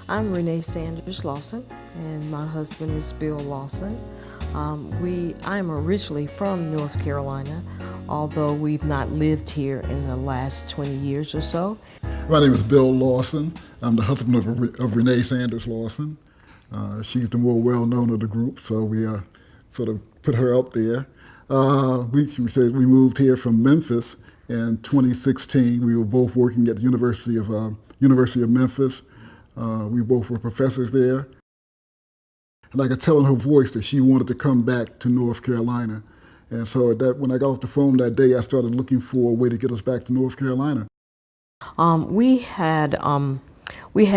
I'm Renee Sanders Lawson, and my husband is Bill Lawson. I'm originally from North Carolina, although we've not lived here in the last 20 years or so. My name is Bill Lawson. I'm the husband of Renee Sanders Lawson. She's the more well-known of the group, so we sort of put her up there. We moved here from Memphis in 2016. We were both working at the University of Memphis. We both were professors there. And I could tell in her voice that she wanted to come back to North Carolina. And so when I got off the phone that day, I started looking for a way to get us back to North Carolina. We had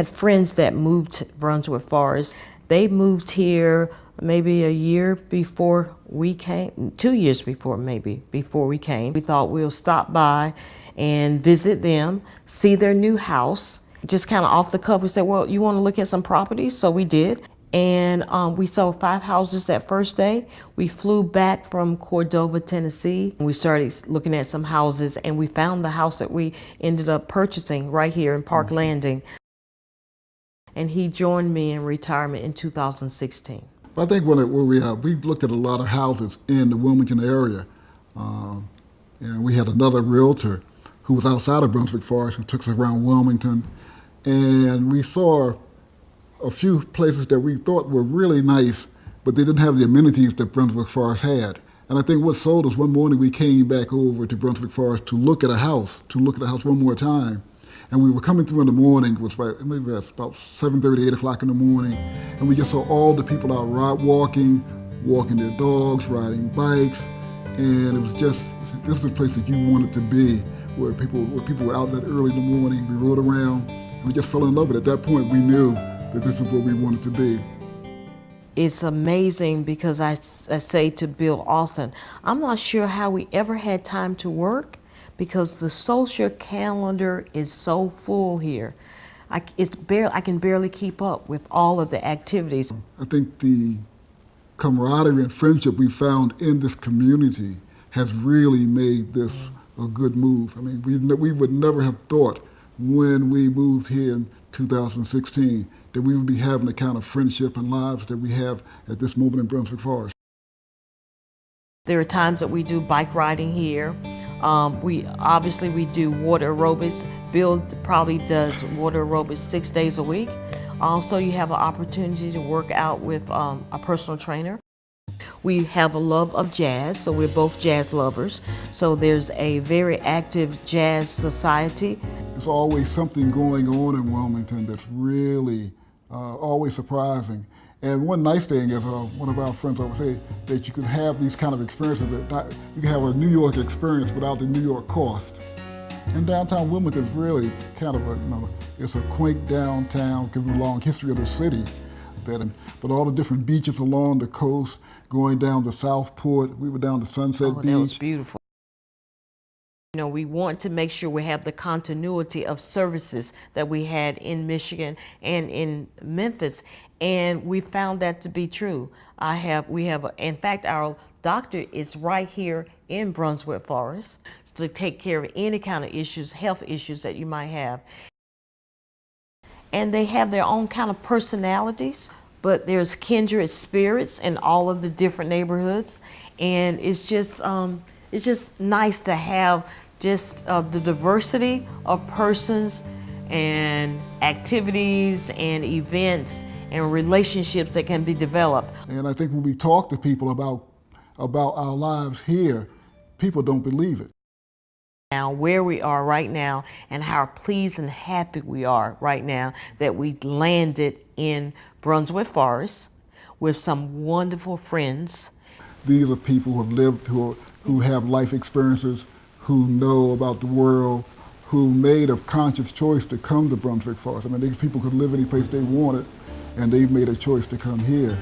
friends that moved to Brunswick Forest. They moved here maybe a year before we came, 2 years before we came. We thought we'll stop by and visit them, see their new house. Just kind of off the cuff, we said, well, you want to look at some properties? So we did. And we sold 5 houses that first day. We flew back from Cordova, Tennessee. We started looking at some houses, and we found the house that we ended up purchasing right here in Park Landing. And he joined me in retirement in 2016. I think we looked at a lot of houses in the Wilmington area. And we had another realtor who was outside of Brunswick Forest who took us around Wilmington. And we saw a few places that we thought were really nice, but they didn't have the amenities that Brunswick Forest had. And I think what sold us, one morning we came back over to Brunswick Forest to look at a house one more time. And we were coming through in the morning, it was about 7:30, 8 o'clock in the morning, and we just saw all the people out walking their dogs, riding bikes, and it was just, this is the place that you wanted to be, where people were out that early in the morning. We rode around, and we just fell in love with it. At that point, we knew that this is where we wanted to be. It's amazing because I say to Bill often, I'm not sure how we ever had time to work because the social calendar is so full here. I can barely keep up with all of the activities. I think the camaraderie and friendship we found in this community has really made this a good move. I mean, we would never have thought when we moved here in 2016 that we would be having the kind of friendship and lives that we have at this moment in Brunswick Forest. There are times that we do bike riding here. We do water aerobics. Bill probably does water aerobics 6 days a week. Also, you have an opportunity to work out with a personal trainer. We have a love of jazz, so we're both jazz lovers. So there's a very active jazz society. There's always something going on in Wilmington that's really always surprising. And one nice thing is, one of our friends always say that you can have these kind of experiences, you can have a New York experience without the New York cost. And downtown Wilmington is really kind of it's a quaint downtown, because of the long history of the city. But all the different beaches along the coast, going down to Southport, we were down to Sunset Beach. That was beautiful. You know, we want to make sure we have the continuity of services that we had in Michigan and in Memphis, and we found that to be true. In fact, our doctor is right here in Brunswick Forest to take care of any kind of issues, health issues that you might have. And they have their own kind of personalities, but there's kindred spirits in all of the different neighborhoods, and it's just nice to have just the diversity of persons and activities and events and relationships that can be developed. And I think when we talk to people about our lives here, people don't believe it. Now, where we are right now and how pleased and happy we are right now that we landed in Brunswick Forest with some wonderful friends. These are people who have lived, who have life experiences, who know about the world, who made a conscious choice to come to Brunswick Forest. I mean, these people could live any place they wanted, and they've made a choice to come here.